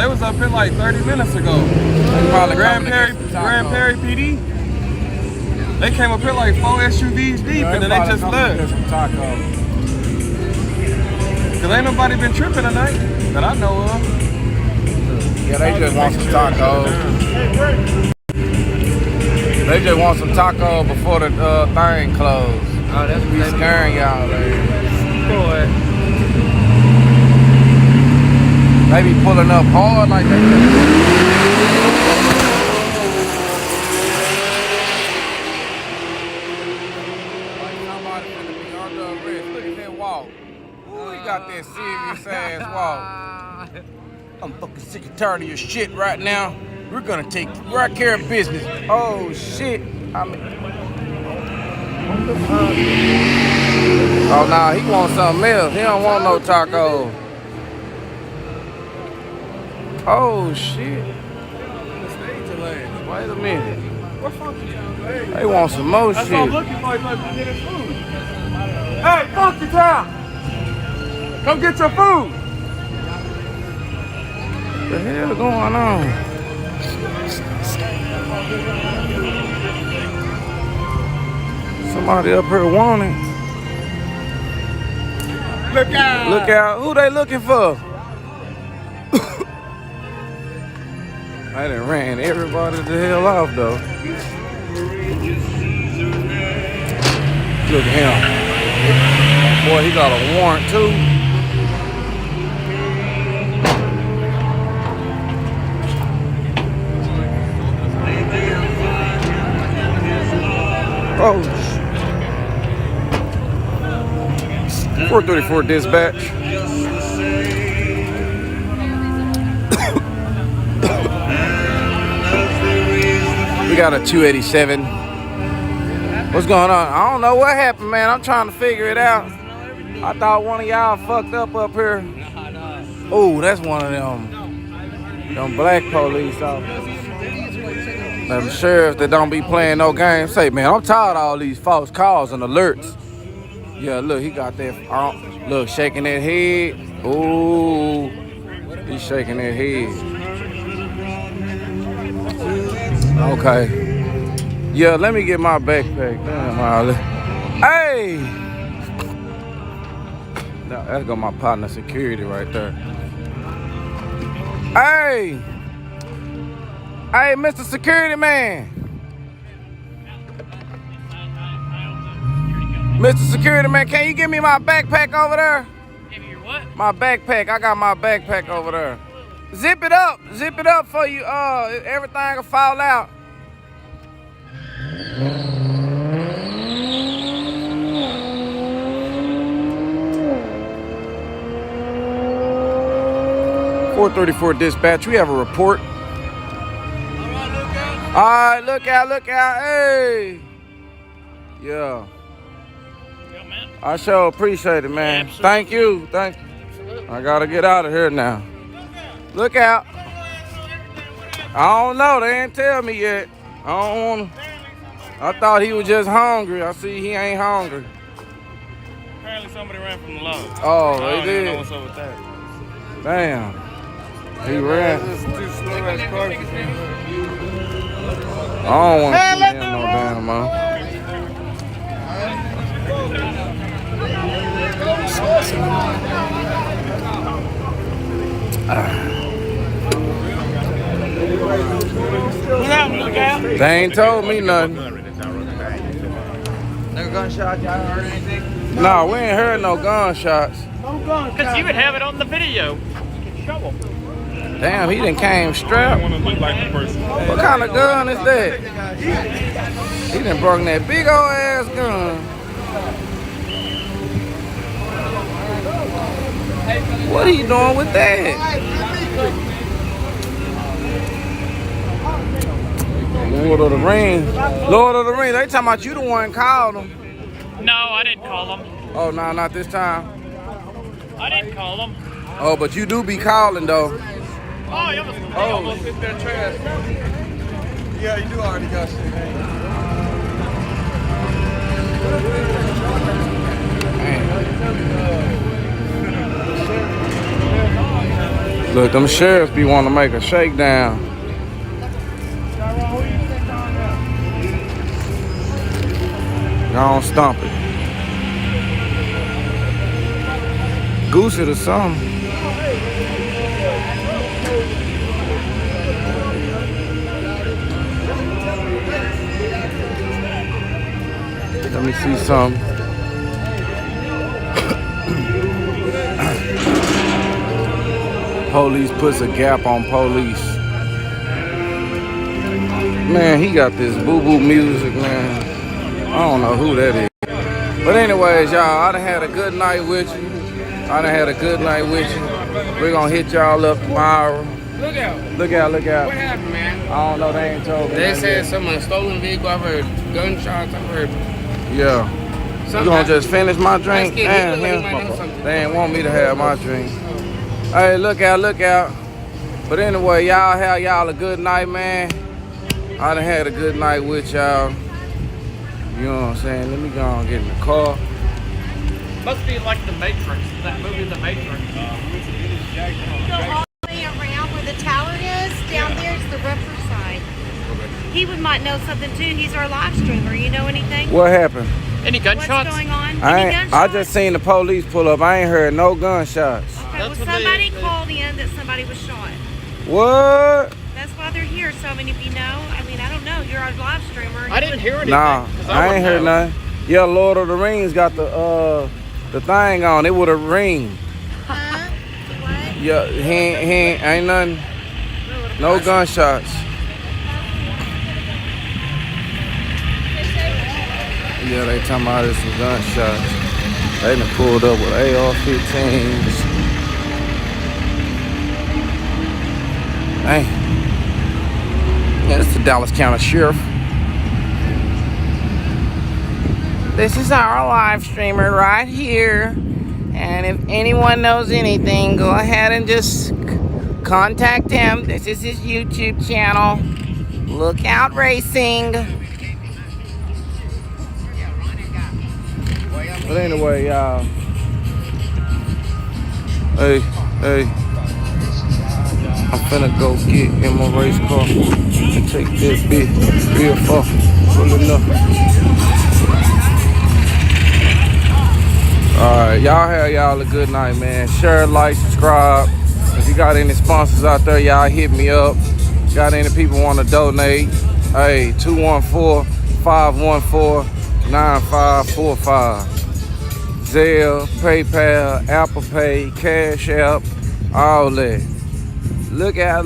They was up here like 30 minutes ago. Grand Prairie PD. They came up here like 4 SUVs deep, and then they just left. Cause ain't nobody been tripping tonight that I know of. Yeah, they just want some tacos. They just want some tacos before the thing closed. Oh, that's we scaring y'all, boy. They be pulling up hard like that. Like somebody finna be under arrest. Look at that walk. Ooh, he got that serious ass walk. I'm fucking sick and tired of your shit right now. We're gonna take right care of business. Oh shit. Oh nah, he wants something else. He don't want no taco. Oh shit. Wait a minute. They want some more shit. That's what I'm looking for. He's like, get his food. Hey, Funky Town! Come get your food! What the hell going on? Somebody up here wanting. Look out! Look out. Who they looking for? I done ran everybody the hell off though. Look at him. Boy, he got a warrant too. Oh, 434 dispatch. We got a 287. What's going on? I don't know what happened, man. I'm trying to figure it out. I thought one of y'all fucked up here. Oh, that's one of them black police officers. Them sheriffs that don't be playing no games. Say, man, I'm tired of all these false calls and alerts. Yeah, look, he got that. Look, shaking that head. Ooh, he's shaking that head. Okay. Yeah, let me get my backpack. Damn, Holly. Hey! Now, that's got my partner security right there. Hey! Hey, Mr. Security Man. Mr. Security Man, can you give me my backpack over there? Give you your what? My backpack. I got my backpack over there. Zip it up. Zip it up for you. Everything will fall out. .434 dispatch. We have a report. All right, look out, look out. Hey. Yeah. I sure appreciate it, man. Yeah, thank you. Thank you. I gotta get out of here now. Look out. I don't know. They ain't tell me yet. I don't want to. I thought he was just hungry. I see he ain't hungry. Apparently somebody ran from the law. Oh, I they don't did. know what's up with that. Damn. He ran. I don't want to see him no damn man. What happened, look out? They ain't told me nothing. No gunshot, y'all heard anything? No, we ain't heard no gunshots. Because you would have it on the video. You can show them. Damn, he done came strapped. What kind of gun is that? He done brought that big old ass gun. What are you doing with that? Lord of the Rings. Lord of the Rings. They talking about you the one called them. No, I didn't call them. Oh, no, not this time. I didn't call them. Oh, but you do be calling though. Oh, you almost hit that trash. Yeah, you do already got shit. Look, them sheriffs be wanting to make a shakedown. Gonna stomp it. Goose it or something. Let me see something. Police puts a gap on police. Man, he got this boo-boo music, man. I don't know who that is. But anyways, y'all, I done had a good night with you. We're gonna hit y'all up tomorrow. Look out. Look out. What happened, man? I don't know, they ain't told me. They said someone stolen vehicle. I've heard gunshots. I've heard. Yeah. You gonna just finish my drink? Damn, Damn, they ain't want me to have my drink. Hey, look out. But anyway, y'all have y'all a good night, man. I done had a good night with y'all. You know what I'm saying? Let me go and get in the car. Must be like The Matrix, that movie The Matrix. Go all the way around where the tower is. Down there's the raptor side. He might know something too. He's our live streamer. You know anything? What happened? Any gunshots? What's going on? I just seen the police pull up. I ain't heard no gunshots. Okay, That's well, what somebody they- called in that somebody was shot. What? That's why they're here. So, I mean, if you know, I don't know. You're our live streamer. I didn't hear anything. Nah, 'cause I ain't wouldn't heard know. nothing. Yeah, Lord of the Rings got the thing on. It would have ring. Huh? What? Yeah, he ain't nothing. No gunshots. Yeah, they talking about there's some gunshots. They done pulled up with AR-15s. Hey, that's the Dallas County Sheriff. This is our live streamer right here. And if anyone knows anything, go ahead and just contact him. This is his YouTube channel. Lookout Racing. But anyway, y'all. Hey. I'm finna go get in my race car and take this bit real far. Full enough. Alright, y'all have y'all a good night, man. Share, like, subscribe. If you got any sponsors out there, y'all hit me up. Got any people want to donate? Hey, 214-514-9545. Zelle, PayPal, Apple Pay, Cash App, all that. Look out.